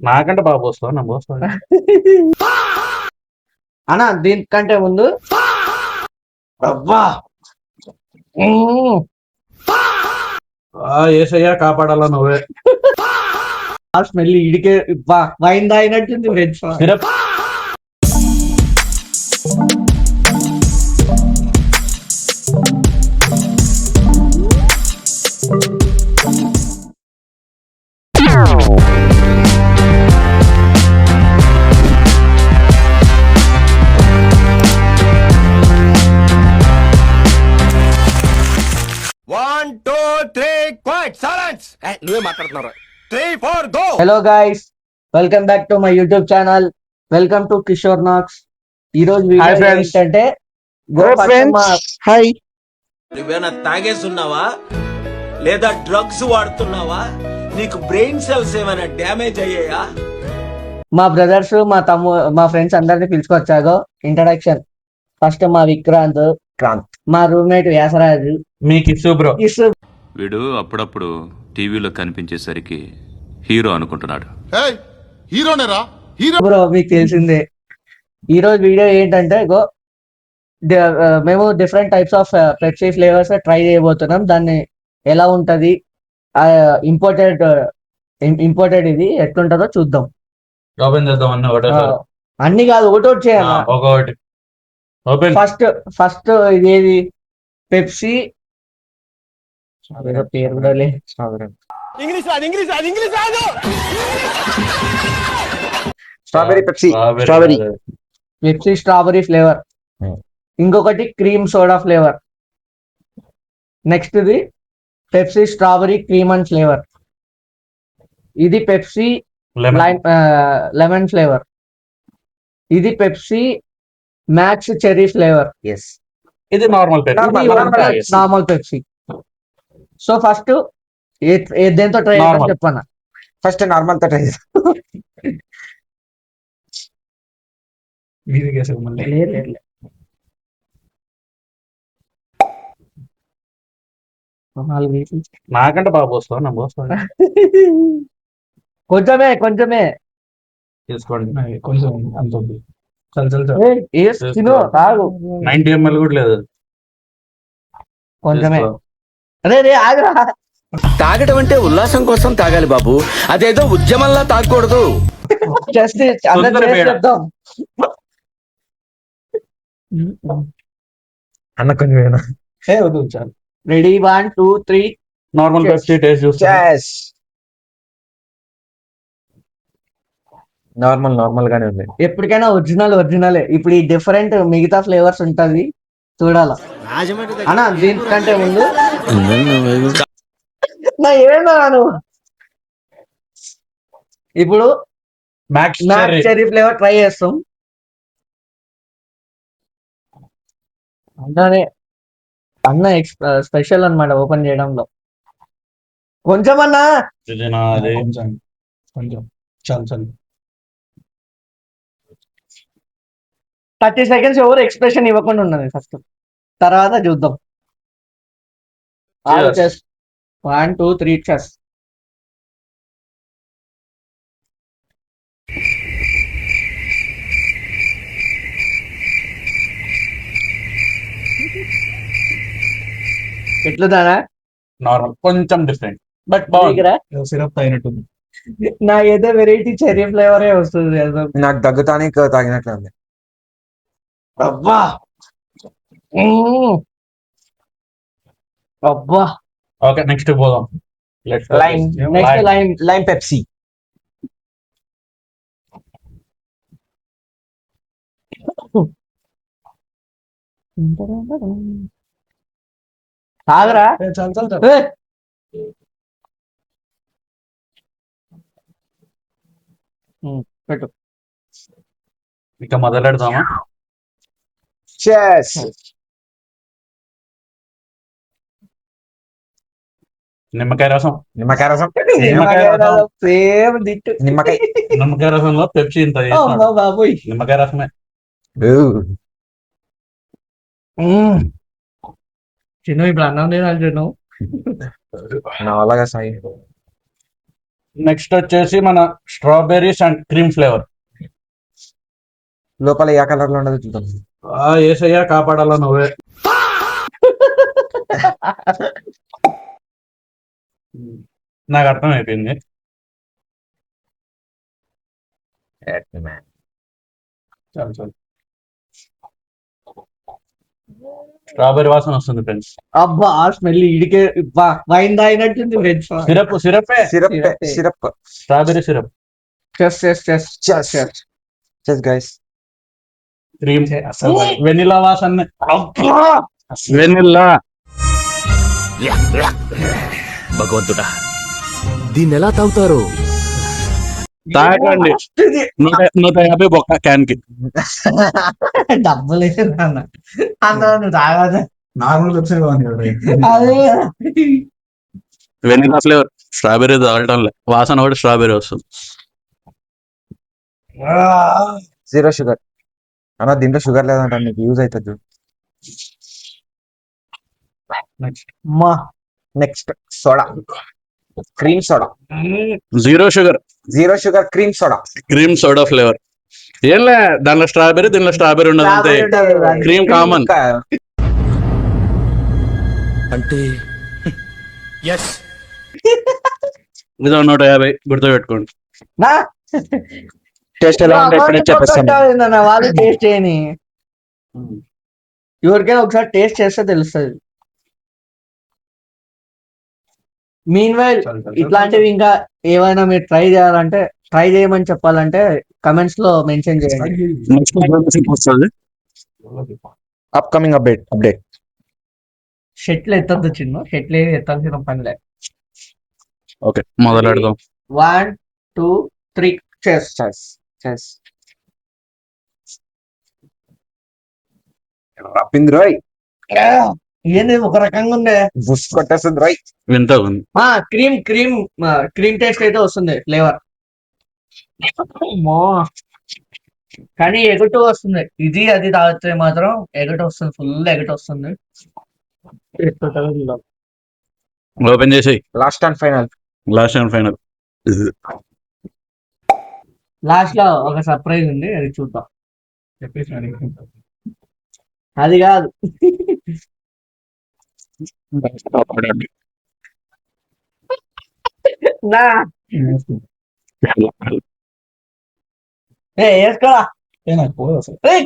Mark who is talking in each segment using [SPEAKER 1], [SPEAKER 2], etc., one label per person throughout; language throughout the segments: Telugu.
[SPEAKER 1] నాకంటే బాగా పోస్తావు నా పోస్తావు
[SPEAKER 2] అన్నా దీనికంటే ముందు అబ్బా
[SPEAKER 1] ఏసయ్యా కాపాడాలా నువ్వే
[SPEAKER 2] ఆ స్మెల్ ఇడికే వైన్ తాగినట్టుంది వెజ్
[SPEAKER 1] సిరప్
[SPEAKER 3] నువ్వే మాట్లాడుతున్నారా 3 4 go.
[SPEAKER 2] Hello guys, welcome back to my YouTube channel. Welcome to Kishore knocks. ఈ రోజు
[SPEAKER 1] Hi
[SPEAKER 2] వీడియో
[SPEAKER 1] friends.
[SPEAKER 2] ఏంటంటే
[SPEAKER 4] హాయ్.
[SPEAKER 3] నువ్వేనా తాగేస్తున్నావా లేదా డ్రగ్స్ వాడుతున్నావా? నీకు బ్రెయిన్ సెల్స్ ఏమైనా డ్యామేజ్ అయ్యాయా?
[SPEAKER 2] మా బ్రదర్స్ మా ఫ్రెండ్స్ అందరిని పిలుచుకొచ్చాగో. ఇంట్రడక్షన్ ఫస్ట్ మా విక్రాంత్, మా రూమ్మేట్ వ్యాసరాజు,
[SPEAKER 1] మీ కిస్సు బ్రో.
[SPEAKER 2] కిసు
[SPEAKER 5] వీడు అప్పుడప్పుడు టీవీలో కనిపించేసరికి హీరో అనుకుంటున్నాడు.
[SPEAKER 4] హీరోనేరా హీరో.
[SPEAKER 2] బ్రో మీకు తెలిసిందే. ఈ రోజు వీడియో ఏంటంటే మేము different types of Pepsi flavours try చేయబోతున్నాం. దాన్ని ఎలా ఉంటది, ఇంపోర్టెడ్ ఇది ఎట్లుంటుందో చూద్దాం.
[SPEAKER 1] ఓపెన్ చేద్దాం అన్న ఒకటేసారి.
[SPEAKER 2] అన్ని కాదు, ఒకటి చేయాలి.
[SPEAKER 1] ఒకటి ఓపెన్.
[SPEAKER 2] ఫస్ట్ ఇదేది పెప్సీ పేరు కూడా లే.
[SPEAKER 4] Strawberry Pepsi.
[SPEAKER 2] Pepsi strawberry flavour, ఇంకొకటి క్రీమ్ సోడా ఫ్లేవర్, నెక్స్ట్ ఇది Pepsi strawberry cream and flavour, ఇది పెప్సీ లెమన్ ఫ్లేవర్, ఇది పెప్సీ మ్యాక్స్ చెర్రీ ఫ్లేవర్,
[SPEAKER 1] ఇది normal
[SPEAKER 2] normal Pepsi. So first దేంతో ట్రై
[SPEAKER 1] Normal.
[SPEAKER 2] చెప్పన్నా.
[SPEAKER 4] ఫస్ట్ నార్మల్ తో ట్రై చేద్దాం.
[SPEAKER 1] నాకంటే బాగా పోస్తావు నా పోస్తావు
[SPEAKER 2] కొంచెమే
[SPEAKER 1] తీసుకోండి. కొంచెం అంత వద్దు. చల్ చల్ చల్.
[SPEAKER 2] తిను, తాగు.
[SPEAKER 1] 90 ml కూడా లేదు.
[SPEAKER 2] కొంచెమే.
[SPEAKER 1] తీసుకో.
[SPEAKER 2] రే ఆగురా.
[SPEAKER 3] తాగడం అంటే ఉల్లాసం కోసం తాగాలి బాబు, అదేదో ఉద్యమంలా తాగకూడదు.
[SPEAKER 2] జస్ట్
[SPEAKER 1] తొందర పేడ.
[SPEAKER 2] చెప్దాం.
[SPEAKER 4] అన్న కొంచెం
[SPEAKER 1] వద్దు చాలు.
[SPEAKER 2] రెడీ 1 2 3.
[SPEAKER 1] నార్మల్ పెప్సీ టేస్ట్ చూస్తా.
[SPEAKER 4] నార్మల్ గానే ఉంది.
[SPEAKER 2] ఎప్పటికైనా ఒరిజినలే. ఇప్పుడు ఈ డిఫరెంట్ మిగతా ఫ్లేవర్స్ ఉంటది, చూడాలా. అన్నా దీనికంటే ముందు నా ఏమన్నా నువ్వు ఇప్పుడు
[SPEAKER 1] మ్యాక్స్
[SPEAKER 2] చెర్రీ ఫ్లేవర్ ట్రై చేస్తాం. అన్న స్పెషల్ అన్నమాట ఓపెన్ చేయడంలో. కొంచెమన్నా
[SPEAKER 1] కొంచెం చాలు చాలు.
[SPEAKER 2] 30 seconds ఎవరు ఎక్స్ప్రెషన్ ఇవ్వకుండా ఉన్నది ఫస్ట్, తర్వాత చూద్దాం.
[SPEAKER 1] Cheers.
[SPEAKER 2] 1 2 3 చెస్. ఎట్లుదానా?
[SPEAKER 1] నార్మల్, కొంచెం డిఫరెంట్ బట్ బాగుంది. సిరప్ తాగినట్టుంది.
[SPEAKER 2] నా ఏదో వెరైటీ చెర్రీ ఫ్లేవరే వస్తుంది.
[SPEAKER 4] నాకు దగ్గుతానే తాగినట్లు ఉంది.
[SPEAKER 2] అబ్బా అబ్బా.
[SPEAKER 1] ఓకే నెక్స్ట్ పోదాం.
[SPEAKER 4] Next lime Pepsi.
[SPEAKER 2] తాగరా.
[SPEAKER 1] చాలు చాలు.
[SPEAKER 2] పెట్టు.
[SPEAKER 1] ఇక మొదలెడదామా?
[SPEAKER 4] చెస్.
[SPEAKER 1] నిమ్మకాయ రసం.
[SPEAKER 2] సేమ్ దిట్టు.
[SPEAKER 1] నిమ్మకాయ రసంలో పెప్సీ ఇంత
[SPEAKER 2] బాబోయ్.
[SPEAKER 1] నిమ్మకాయ రసమే.
[SPEAKER 2] చిన్న ఇప్పుడు అన్నం తినాలి చిన్న.
[SPEAKER 4] అలాగా సాయి.
[SPEAKER 1] నెక్స్ట్ వచ్చేసి మన స్ట్రాబెర్రీస్ అండ్ క్రీమ్ ఫ్లేవర్.
[SPEAKER 4] లోపల ఏ కలర్ లో ఉండదు చూద్దాం.
[SPEAKER 1] ఏసయ్యా కాపాడాలా నువ్వే. నాకు అర్థం అయిపోయింది. చాలు చాలు. స్ట్రాబెర్రీ వాసన వస్తుంది ఫ్రెండ్స్.
[SPEAKER 2] అబ్బా ఆ స్మెల్ ఇడికే వైన్ తాగినట్టుంది ఫ్రెండ్స్.
[SPEAKER 1] సిరప్ సిరపే.
[SPEAKER 4] Syrup
[SPEAKER 1] strawberry syrup.
[SPEAKER 4] చెస్ గైస్.
[SPEAKER 1] క్రీమ్ వెనిలా వాసన. వెనిలా
[SPEAKER 3] భగవంతుడా దీన్ని ఎలా తాగుతారు?
[SPEAKER 1] తాగండి. 150 బొక్క క్యాన్ కి.
[SPEAKER 2] డబ్బులు లేదు అన్న నువ్వు తాగదు.
[SPEAKER 1] నార్మల్
[SPEAKER 2] అదే
[SPEAKER 1] వెనిలా ఫ్లేవర్. స్ట్రాబెర్రీ తాగటం లే, వాసన కూడా స్ట్రాబెర్రీ వస్తుంది.
[SPEAKER 4] 0 షుగర్ అన్న. దీంట్లో షుగర్ లేదంట, నీకు యూజ్ అవుతుంది చూడు. Next soda, cream soda.
[SPEAKER 1] 0 sugar.
[SPEAKER 4] 0 sugar cream soda.
[SPEAKER 1] Cream soda flavour. ఏంలే దానిలో స్ట్రాబెర్రీ, దీనిలో స్ట్రాబెర్రీ ఉండదు అంతే. Cream common.
[SPEAKER 3] అంటే
[SPEAKER 1] ఇది 150 గుర్తుపెట్టుకోండి.
[SPEAKER 4] టేస్ట్ ఎలా ఉంటే ఇప్పుడే చెప్పేస్తాను.
[SPEAKER 2] వాళ్ళు టేస్ట్ చేయని ఎవరికైనా ఒకసారి టేస్ట్ చేస్తే తెలుస్తుంది. మీన్ వైల్ ఇట్లాంటివి ఇంకా ఏమైనా మీరు ట్రై చేయాలంటే, ట్రై చేయమని చెప్పాలంటే కమెంట్స్ లో మెన్షన్ చేయండి.
[SPEAKER 4] Upcoming update.
[SPEAKER 2] షెట్లు ఎత్తద్దు చిన్న, షెట్లు ఎత్తాల్సిన పనిలే.
[SPEAKER 1] ఓకే మొదలెడదాం.
[SPEAKER 2] 1 2 3
[SPEAKER 4] చెస్. రప్పింది రోయ్.
[SPEAKER 2] ఏంది ఒక రకంగా ఉండే,
[SPEAKER 4] బుస్ కొట్టేస్తుంది రోయ్.
[SPEAKER 1] వింతగా ఉంది.
[SPEAKER 2] క్రీమ్ టేస్ట్ అయితే వస్తుంది ఫ్లేవర్. కానీ ఎగుటు వస్తుంది. ఇది అది తాగితే మాత్రం ఎగుటు వస్తుంది, ఫుల్ ఎగుటు వస్తుంది.
[SPEAKER 1] ఓపెన్ చేసి
[SPEAKER 4] లాస్ట్ అండ్ ఫైనల్.
[SPEAKER 2] లాస్ట్ లో ఒక సర్ప్రైజ్ ఉంది, అది చూద్దాం. అది కాదు. నా వేసుకోరా,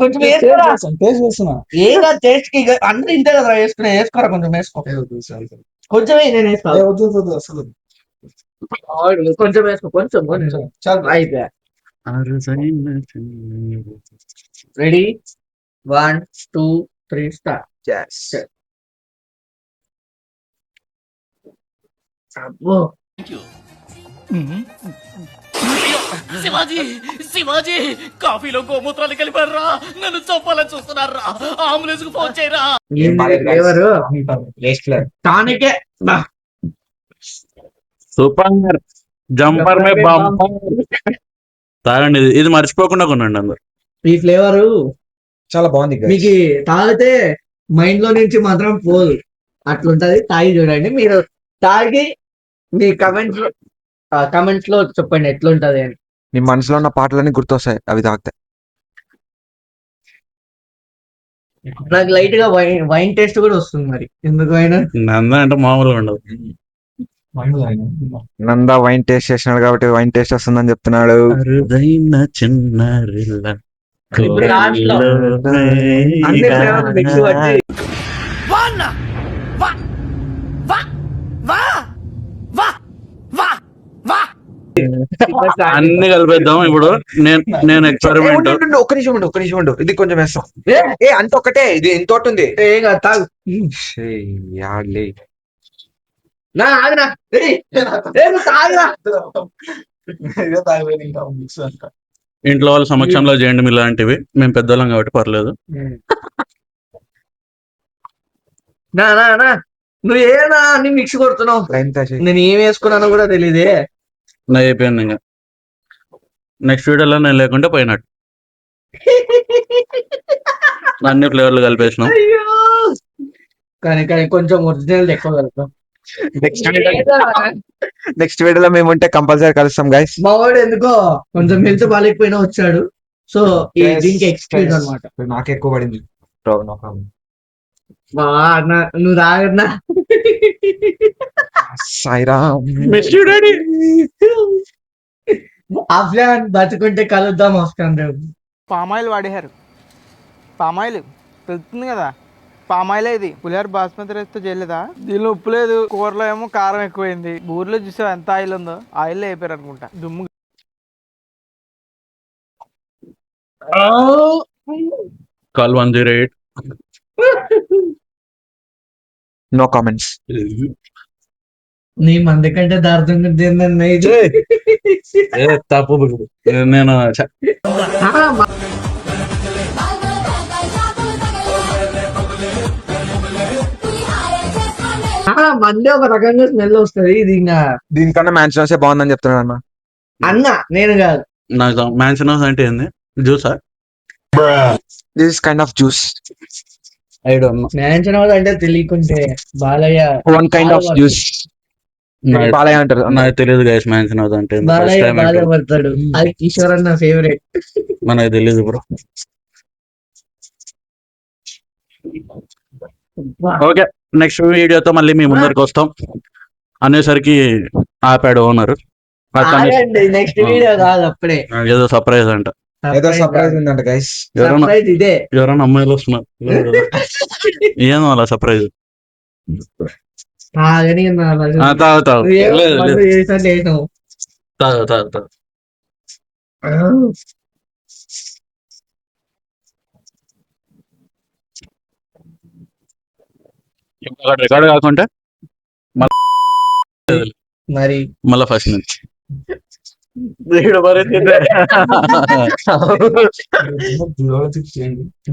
[SPEAKER 2] కొంచెం వేసుకోరా. ఏగా టేస్ట్ కి అందరూ ఇంతే కదా వేసుకోరా, కొంచెం వేసుకో. కొంచెం నేను వేసుకో, కొంచెం వేసుకో, కొంచెం అయిపోయా. Ready 1 2 3 start. అబ్బో
[SPEAKER 6] శివాజీ కాఫీలో గోమూత్రాలు కలిపారా? నన్ను చంపాలని చూస్తున్నారా? అంబులెన్స్ కు ఫోన్ చేయరా?
[SPEAKER 2] టానికే
[SPEAKER 1] సూపర్ జంపర్ మే బంపర్. తాగండి, ఇది మర్చిపోకుండా కొనండి అందరు.
[SPEAKER 2] ఈ ఫ్లేవర్
[SPEAKER 4] చాలా బాగుంది.
[SPEAKER 2] మీకు తాగితే మైండ్ లో నుంచి మాత్రం పోదు, అట్లుంటది. తాగి చూడండి. మీరు తాగి మీ కమెంట్స్ లో చెప్పండి ఎట్లుంటది అని.
[SPEAKER 4] నీ మనసులో ఉన్న పాటలన్నీ గుర్తొస్తాయి అవి తాగితే.
[SPEAKER 2] నాకు లైట్ గా వైన్ టేస్ట్ కూడా వస్తుంది. మరి ఎందుకు అయినా
[SPEAKER 1] నందా అంటే మామూలుగా ఉండదు.
[SPEAKER 4] నందా వైన్ టేస్ట్ చేసినాడు కాబట్టి వైన్ టేస్ట్ వస్తుందని చెప్తున్నాడు.
[SPEAKER 2] ఇప్పుడు లాస్ట్ లో అన్ని ఫ్లేవర్స్ మిక్స్ పట్టి
[SPEAKER 1] అన్ని కలిపేద్దాం. ఇప్పుడు నేను ఎక్స్పెరిమెంట్.
[SPEAKER 4] ఒక్క నిమిషం ఉండు. ఇది కొంచెం వేస్తాం. అంత ఒకటే, ఇది ఎంత ఉంటుంది.
[SPEAKER 2] తాగు. నా ఆగనా,
[SPEAKER 1] ఇంట్లో వాళ్ళ సమక్షంలో చేయండి ఇలాంటివి. మేము పెద్దోళ్ళం కాబట్టి పర్లేదు.
[SPEAKER 2] నువ్వు ఏనా అన్ని మిక్స్ కొడుతున్నావు. నేను ఏం వేసుకున్నానో కూడా తెలియదే.
[SPEAKER 1] నా అయిపోయింది. ఇంకా నెక్స్ట్ వీడియోలో నేను లేకుంటే పోయినట్టు. అన్ని ఫ్లేవర్లు కలిపేసినాం.
[SPEAKER 2] కానీ కొంచెం ఒరిజినల్ ఎక్కువ కలుపుతాం.
[SPEAKER 4] నెక్స్ట్ వీడియోలో మేము ఉంటే కంపల్సరీ కలుస్తాం గైస్.
[SPEAKER 2] మా వాడు ఎందుకో కొంచెం హెల్త్ బాగాలేకపోయినా వచ్చాడు. సో దీనికి ఎక్స్క్యూజ్ అనమాట.
[SPEAKER 4] నాకు ఎక్కువ పడింది బ్రో, నో ప్రాబ్లం.
[SPEAKER 2] అన్న నువ్వు రాగన్నా
[SPEAKER 4] సాయిరామ్.
[SPEAKER 2] ఆఫ్లాన్ బతుకుంటే కలుద్దాం ఆఫ్లాన్ రేపు.
[SPEAKER 7] పామాయిల్ వాడేశారు. పామాయిల్ తెలుస్తుంది కదా, పామాయిల్ ఇది. పులిహార బాస్మతి రైస్తో చేయలేదా? దీనిలో ఉప్పు లేదు, కూరలో ఏమో కారం ఎక్కువైంది. ఊర్లో చూసావు ఎంత ఆయిల్ ఉందో, ఆయిల్ అయిపోయారు అనుకుంటా. దుమ్ము.
[SPEAKER 1] కాల్ 108.
[SPEAKER 4] No comments.
[SPEAKER 2] నీ మంది కంటే దారుణంగా ఉంటుందన్న ఇది.
[SPEAKER 1] తప్పు నేను
[SPEAKER 2] మంది ఒక రకంగా స్మెల్ వస్తుంది. ఇది ఇంకా
[SPEAKER 4] దీనికన్నా మ్యాన్షన్ హౌసే బాగుందని చెప్తున్నాను అన్న.
[SPEAKER 2] అన్న నేను కాదు.
[SPEAKER 1] నాకు మ్యాన్షన్ హౌస్ అంటే ఏంది? జ్యూసా?
[SPEAKER 4] This is kind of juice.
[SPEAKER 1] I don't know.
[SPEAKER 2] Mansion house అంటే తెలియకుంటే Balayya
[SPEAKER 4] one kind of juice. Balayya అంటారు.
[SPEAKER 1] నాకు తెలియదు గైస్ మ్యాన్షన్ హౌస్ అంటే ఏంది. First
[SPEAKER 2] బాలయ్య
[SPEAKER 1] time వింటున్నా.
[SPEAKER 2] బాధపడతాడు. అది కిషోర్ అన్న ఫేవరెట్.
[SPEAKER 1] మనకు తెలియదు బ్రో. ఓకే, నెక్స్ట్ వీడియోతో మళ్ళీ మీ ముందరికి వస్తాం అనేసరికి ఆపాడు ఓనర్.
[SPEAKER 2] నెక్స్ట్ వీడియో కాదు అప్పుడే.
[SPEAKER 1] ఏదో సర్ప్రైజ్ అంట.
[SPEAKER 4] ఏదో సర్ప్రైజ్ ఉందంట గైస్.
[SPEAKER 1] ఎవరైనా
[SPEAKER 2] Surprise ఇదే.
[SPEAKER 1] ఎవరైనా అమ్మాయిలు వస్తున్నారు. ఏమో అలా సర్ప్రైజ్.
[SPEAKER 2] తాగని
[SPEAKER 1] తాగు తాగు. లేదు లేదు,
[SPEAKER 2] చేసావు.
[SPEAKER 1] తాగు తాగు తాగు. రికార్డ్ కాకుంటే
[SPEAKER 2] మరి
[SPEAKER 1] మళ్ళీ ఫస్ట్ నుంచి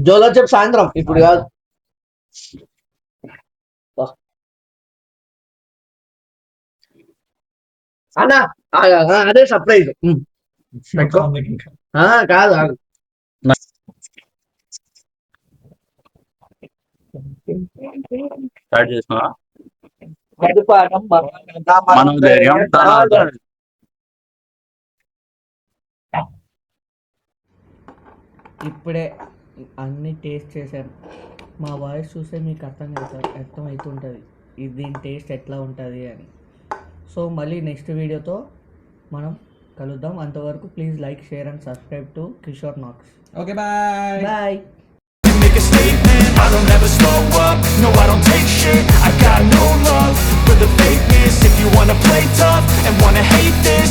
[SPEAKER 2] జోలో చెప్పు సాయంత్రం, ఇప్పుడు కాదు. అన్నా అదే సర్ప్రైజ్. కాదు కాదు.
[SPEAKER 1] స్టార్ట్ చేసినా
[SPEAKER 2] మధుపానం
[SPEAKER 1] మనం ధైర్యం
[SPEAKER 2] ఇప్పుడే అన్ని టేస్ట్ చేశాను. మా వాయిస్ చూస్తే మీకు అర్థమవుతుంటుంది దీని టేస్ట్ ఎట్లా ఉంటుంది అని. సో మళ్ళీ నెక్స్ట్ వీడియోతో మనం కలుద్దాం. అంతవరకు please like, share and subscribe to Kishore knocks.
[SPEAKER 7] Okay, bye
[SPEAKER 2] bye.
[SPEAKER 6] Make a statement, I don't ever slow up. No, I don't take shit. I got no love for the fakeness. If you wanna play tough and wanna hate this